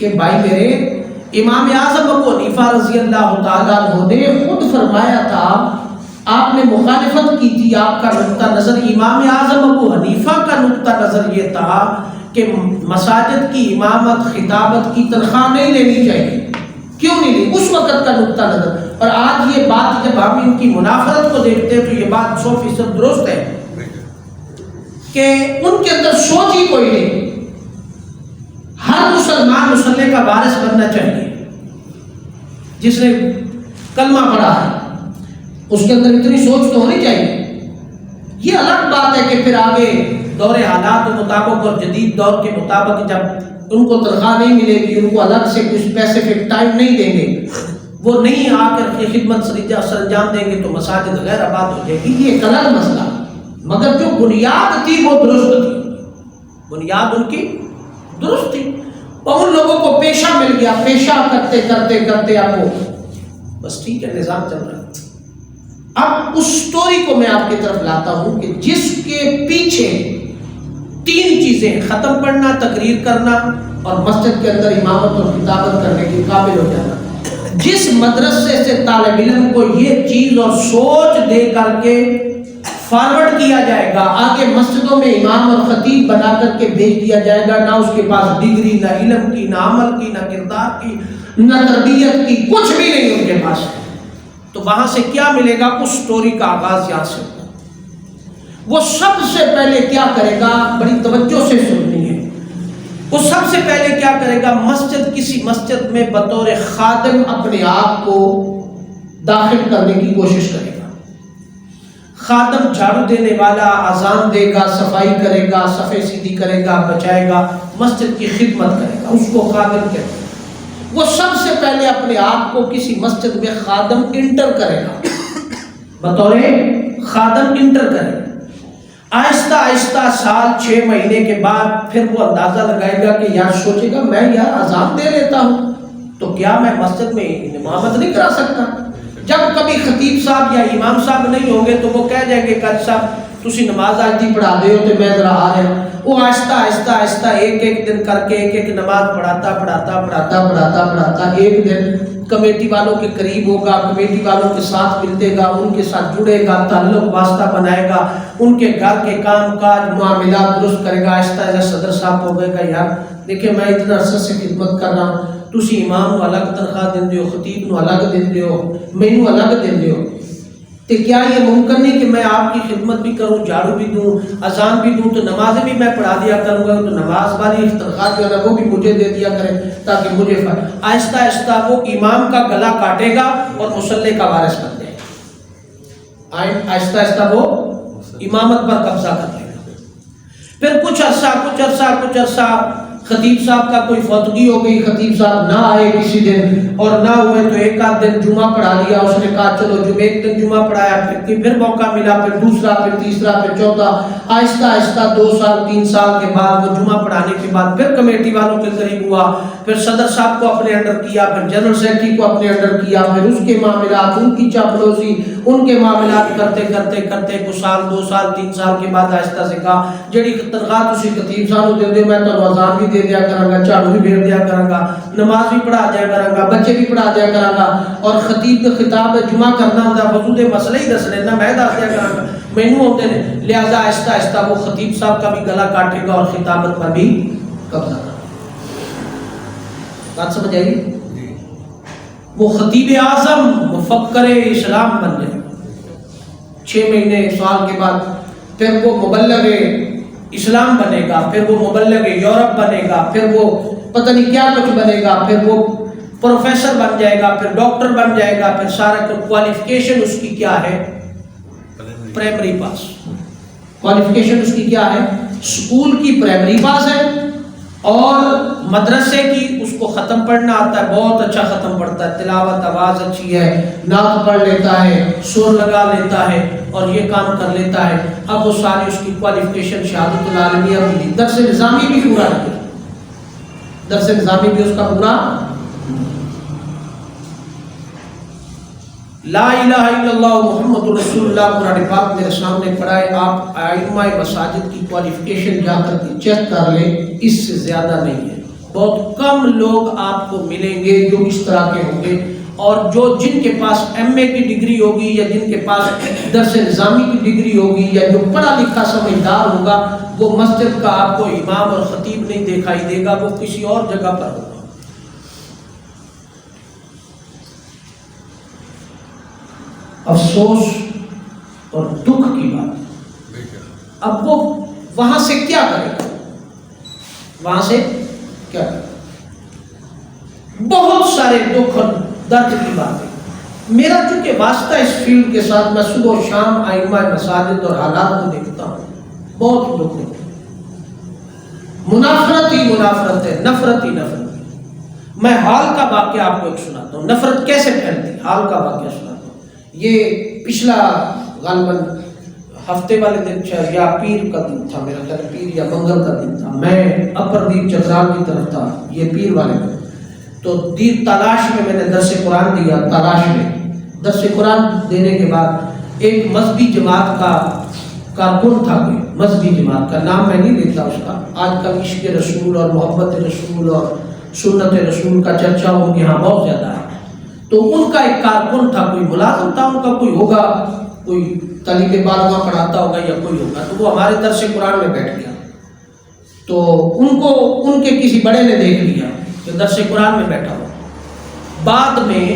کہ بھائی میرے امام اعظم ابو حنیفہ رضی اللہ تعالیٰ عنہ نے خود فرمایا تھا، آپ نے مخالفت کی تھی، آپ کا نقطہ نظر امام اعظم ابو حنیفہ کا نقطہ نظر یہ تھا کہ مساجد کی امامت خطابت کی تنخواہ نہیں لینی چاہیے۔ کیوں نہیں لی؟ اس وقت کا نقطہ نظر۔ اور آج یہ بات جب ہم ان کی منافرت کو دیکھتے ہیں تو یہ بات 100% درست ہے کہ ان کے اندر سوچ ہی کوئی نہیں۔ ہر مسلمان مصلی کا وارث بننا چاہیے، جس نے کلمہ پڑھا ہے اس کے اندر اتنی سوچ تو ہونی چاہیے۔ یہ الگ بات ہے کہ پھر آگے دور حالات کے مطابق اور جدید دور کے مطابق جب ان کو تنخواہ نہیں ملے گی، ان کو الگ سے کچھ اسپیسیفک ٹائم نہیں دیں گے، وہ نہیں آ کر خدمت سر انجام دیں گے تو مساجد غیر آباد ہو جائے گی، یہ ایک الگ مسئلہ۔ مگر جو بنیاد تھی وہ درست تھی، بنیاد ان کی درست تھی، اور ان لوگوں کو پیشہ مل گیا، پیشہ کرتے کرتے کرتے اب وہ بس ٹھیک ہے نظام چل رہا ہے۔ اب اس سٹوری کو میں آپ کی طرف لاتا ہوں کہ جس کے پیچھے 3 چیزیں، ختم پڑھنا، تقریر کرنا اور مسجد کے اندر امامت اور خطابت کرنے کے قابل ہو جانا، جس مدرسے سے طالب علم کو یہ چیز اور سوچ دے کر کے فارورڈ کیا جائے گا، آگے مسجدوں میں امام اور خطیب بنا کر کے بھیج دیا جائے گا، نہ اس کے پاس ڈگری، نہ علم کی، نہ عمل کی، نہ کردار کی، نہ تربیت کی، کچھ بھی نہیں ان کے پاس، تو وہاں سے کیا ملے گا؟ اس سٹوری کا آغاز یہاں سے ہوگا۔ وہ سب سے پہلے کیا کرے گا؟ بڑی توجہ سے سننی ہے۔ وہ سب سے پہلے کیا کرے گا؟ مسجد، کسی مسجد میں بطور خادم اپنے آپ کو داخل کرنے کی کوشش کرے گا۔ خادم جھاڑو دینے والا، اذان دے گا، صفائی کرے گا، صفے سیدھی کرے گا، بچائے گا، مسجد کی خدمت کرے گا، اس کو خادم کہتے ہیں۔ وہ سب سے پہلے اپنے آپ کو کسی مسجد میں خادم انٹر کرے گا، بطور خادم انٹر کرے گا۔ آہستہ آہستہ سال 6 مہینے کے بعد پھر وہ اندازہ لگائے گا کہ یار سوچے گا میں یار اذان دے لیتا ہوں تو کیا میں مسجد میں امامت نہیں کرا سکتا؟ جب کبھی خطیب صاحب یا امام صاحب نہیں ہوں گے تو وہ کہہ جائیں گے کہ صاحب تسی نماز آج دی پڑھا دے ہو تو میں ذرا آ رہا ہوں۔ وہ آہستہ آہستہ آہستہ ایک دن کر کے ایک نماز پڑھاتا ایک دن کمیٹی والوں کے قریب ہوگا، کمیٹی والوں کے ساتھ ملتے گا، ان کے ساتھ جڑے گا، تعلق واسطہ بنائے گا، ان کے گھر کے کام کاج معاملات درست کرے گا۔ آہستہ آہستہ صدر صاحب ہو گئے گا، یار دیکھیں میں اتنا عرصے سے خدمت کر رہا ہوں، تسی امام نو الگ تنخواہ دین دیو، خطیب نو الگ دین دیو، مینو الگ دین دیو، تو کیا یہ ممکن نہیں کہ میں آپ کی خدمت بھی کروں، جھاڑو بھی دوں، اذان بھی دوں، تو نمازیں بھی میں پڑھا دیا کروں گا، تو نماز والی تنخواہ جو ہے وہ بھی مجھے دے دیا کرے تاکہ مجھے آہستہ آہستہ وہ امام کا گلا کاٹے گا اور مصلی کا وارث بن جائے گا۔ آہستہ آہستہ وہ امامت پر قبضہ کر لے گا۔ پھر کچھ عرصہ خطیب صاحب کا کوئی فوتگی ہو گئی، خطیب صاحب نہ آئے کسی دن، اور نہ ہوئے تو ایک آدھ دن جمعہ پڑھا لیا، اس نے کہا چلو ایک دن جمعہ پڑھایا، پھر موقع ملا، پھر دوسرا، پھر تیسرا، پھر چوتھا، آہستہ آہستہ 2 سال 3 سال کے بعد وہ جمعہ پڑھانے کے بعد پھر کمیٹی والوں کے قریب ہوا، پھر صدر صاحب کو اپنے انڈر کیا، پھر جنرل سیکرٹری کو اپنے انڈر کیا، پھر اس کے معاملات، ان کی چاپلوسی، ان کے معاملات کرتے کرتے کرتے کچھ سال 2 سال 3 سال کے بعد آہستہ سے کہا جڑی تنخواہ تسی خطیب صاحب دے دیو میں تو اذان بھی دے دیا کراں گا، جھاڑو بھی پھیر دیا کراں گا، نماز بھی پڑھا دیا کراں گا، بچے بھی پڑھا دیا کراں گا، اور خطیب کے خطاب جمعہ کرنا ہوندا وضو دے مسئلے ہی دسنے نا میں دس دیا کراں گا، مینوں ہوندے نے، لہذا آہستہ آہستہ وہ خطیب صاحب کا بھی گلا کاٹے گا اور خطابت پر بھی قبضہ کرے گا۔ بات سمجھ آئی؟ وہ خطیب اعظم مفکر اسلام بن جائے گا 6 مہینے سال کے بعد، پھر وہ مبلغ اسلام بنے گا، پھر وہ مبلغ یورپ بنے گا، پھر وہ پتہ نہیں کیا کچھ بنے گا، پھر وہ پروفیسر بن جائے گا، پھر ڈاکٹر بن جائے گا، پھر سارا کوالیفیکیشن اس کی کیا ہے؟ پرائمری پاس۔ کوالیفیکیشن اس کی کیا ہے؟ اسکول کی پرائمری پاس ہے، اور مدرسے کی اس کو ختم پڑھنا آتا ہے، بہت اچھا ختم پڑھتا ہے، تلاوت آواز اچھی ہے، نعت پڑھ لیتا ہے، سر لگا لیتا ہے اور یہ کام کر لیتا ہے۔ اب وہ ساری اس کی کوالیفیکیشن شہادت العالمیہ بھی، درس نظامی بھی پورا ہے، درس نظامی بھی اس کا پورا۔ لا الہ الا اللہ محمد رسول اللہ قرآن پاک میرے سامنے پڑھا ہے، آپ ائمہ مساجد کی کوالیفیکیشن جا کر کے چیک کر لیں، اس سے زیادہ نہیں ہے۔ بہت کم لوگ آپ کو ملیں گے جو اس طرح کے ہوں گے، اور جن کے پاس ایم اے کی ڈگری ہوگی یا جن کے پاس درس نظامی کی ڈگری ہوگی یا جو پڑھا لکھا سمجھدار ہوگا، وہ مسجد کا آپ کو امام اور خطیب نہیں دکھائی دے گا، وہ کسی اور جگہ پر ہوگا۔ افسوس اور دکھ کی بات، اب وہ وہاں سے کیا کرے گا؟ وہاں سے کیا کرے گا؟ بہت سارے دکھ اور درد کی بات ہے۔ میرا چونکہ واسطہ اس فیلڈ کے ساتھ، میں صبح و شام ائمہ مساجد اور حالات کو دیکھتا ہوں، بہت دکھ ہے، منافرت ہی منافرت ہے، نفرت ہی نفرت ہے۔ میں حال کا واقعہ آپ کو ایک سناتا ہوں، نفرت کیسے پھیلتی، حال کا واقعہ سناتا ہوں۔ یہ پچھلا غالباً ہفتے والے دن یا پیر کا دن تھا، میرا خیال پیر یا منگل کا دن تھا، میں اپر دیپ چترال کی طرف تھا، یہ پیر والے دن، تو دیر تلاش میں نے درس قرآن دیا۔ تلاش میں درس قرآن دینے کے بعد ایک مذہبی جماعت کا کارکن تھا، کوئی مذہبی جماعت کا نام میں نہیں لیتا اس کا، آج کل عشق رسول اور محبت رسول اور سنت رسول کا چرچا ان کے یہاں بہت زیادہ ہے، تو ان کا ایک کارکن تھا، کوئی ملازم تھا ان کا، کوئی ہوگا، کوئی طالب بالغاہ پڑھاتا ہوگا یا کوئی ہوگا، تو وہ ہمارے درس قرآن میں بیٹھ گیا۔ تو ان کو ان کے کسی بڑے نے دیکھ لیا کہ درس قرآن میں بیٹھا ہوا۔ بعد میں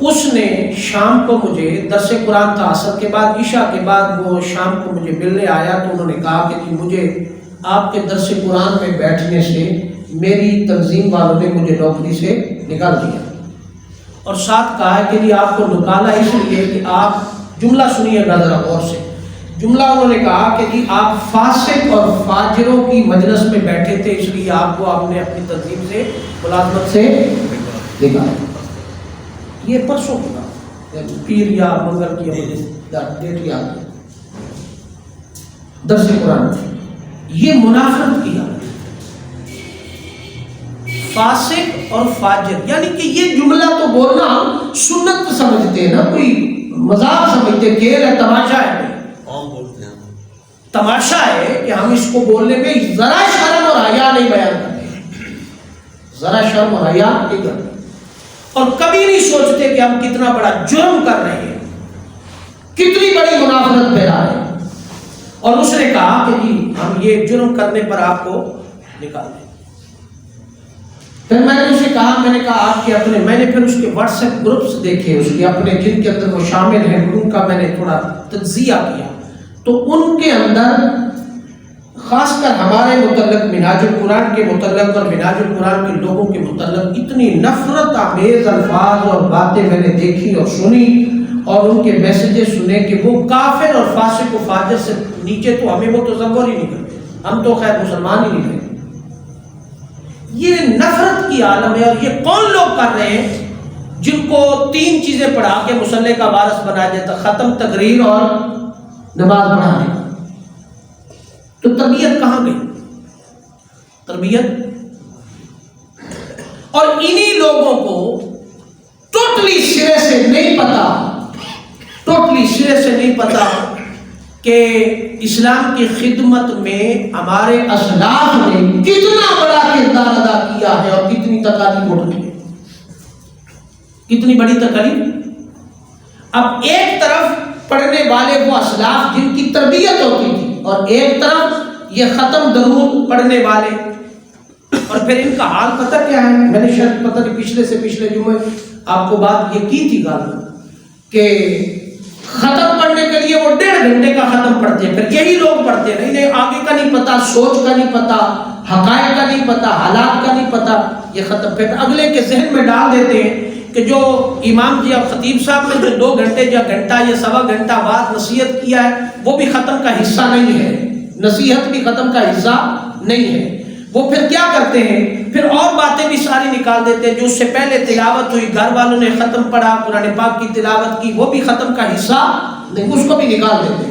اس نے شام کو مجھے، درس قرآن تھا عصر کے بعد، عشاء کے بعد، وہ شام کو مجھے ملنے آیا، تو انہوں نے کہا کہ جی مجھے آپ کے درس قرآن میں بیٹھنے سے میری تنظیم والوں نے مجھے نوکری سے نکال دیا، اور ساتھ کہا ہے کہ جی آپ کو نکالا اس لیے کہ آپ، جملہ سنیے گا ذرا غور سے، جملہ انہوں نے کہا کہ جی آپ فاسق اور فاجروں کی مجلس میں بیٹھے تھے، اس لیے آپ کو آپ نے اپنی تنظیم سے، ملازمت سے نکالا۔ یہ پرسوں ہوگا، پیر یا منگل کی ڈیٹ یاد ہے، درس قرآن۔ یہ منافرت کی حالت، فاسق اور فاجر، یعنی کہ یہ جملہ تو بولنا ہم سنت سمجھتے ہیں نا، کوئی مذاق سمجھتے ہیں، کھیل ہے، تماشا ہے، تماشا ہے کہ ہم اس کو بولنے میں ذرا شرم اور حیا نہیں بیان کرتے، ذرا شرم اور حیا نہیں کرتے، اور کبھی نہیں سوچتے کہ ہم کتنا بڑا جرم کر رہے ہیں، کتنی بڑی منافرت پھیلا رہے ہیں۔ اور اس نے کہا کہ جی ہم یہ جرم کرنے پر آپ کو نکال دیں۔ پھر میں نے اسے کہا، میں نے کہا آپ کے اپنے، میں نے پھر اس کے واٹس ایپ گروپس دیکھے، اس کے اپنے جن کے اندر وہ شامل ہیں، ان کا میں نے تھوڑا تجزیہ کیا، تو ان کے اندر خاص کر ہمارے متعلق، منہاج القرآن کے متعلق اور منہاج القرآن کے لوگوں کے متعلق اتنی نفرت آمیز الفاظ اور باتیں میں نے دیکھی اور سنی، اور ان کے میسیجز سنے کہ وہ کافر اور فاسق و فاجر سے نیچے تو ہمیں وہ تصور ہی نہیں کرتے، ہم تو خیر مسلمان ہی نہیں ہیں۔ یہ نفرت کی عالم ہے، اور یہ کون لوگ کر رہے ہیں جن کو 3 چیزیں پڑھا کے مسلح کا وارث بنایا جاتا، ختم، تقریر اور نماز پڑھانے۔ تو تربیت کہاں گئی؟ تربیت، اور انہی لوگوں کو ٹوٹلی سرے سے نہیں پتا، ٹوٹلی سرے سے نہیں پتا کہ اسلام کی خدمت میں ہمارے اسلاف نے کتنا بڑا کردار ادا کیا ہے اور کتنی تکالیف اٹھائی ہے، کتنی بڑی تکالیف۔ اب ایک طرف پڑھنے والے وہ اسلاف جن کی تربیت ہوتی تھی، اور ایک طرف یہ ختم درود پڑھنے والے، اور پھر ان کا حال پتہ کیا ہے؟ میں نے شاید پتہ نہیں پچھلے سے پچھلے جمعے آپ کو بات یہ کی تھی غالباً، کہ ختم پڑھنے کے لیے وہ 1.5 گھنٹے کا ختم پڑھتے ہیں، پھر یہی لوگ پڑھتے ہیں، انہیں آگے کا نہیں پتا، سوچ کا نہیں پتا، حقائق کا نہیں پتا، حالات کا نہیں پتا، یہ ختم پھر اگلے کے ذہن میں ڈال دیتے ہیں کہ جو امام جی اور خطیب صاحب نے جو 2 گھنٹے یا گھنٹہ یا سوا گھنٹہ بعد نصیحت کیا ہے، وہ بھی ختم کا حصہ نہیں ہے، نصیحت بھی ختم کا حصہ نہیں ہے۔ وہ پھر کیا کرتے ہیں؟ پھر اور باتیں بھی ساری نکال دیتے ہیں، جو اس سے پہلے تلاوت ہوئی، گھر والوں نے ختم پڑھا، قرآن پاک کی تلاوت کی، وہ بھی ختم کا حصہ نہیں، اس کو بھی نکال دیتے ہیں۔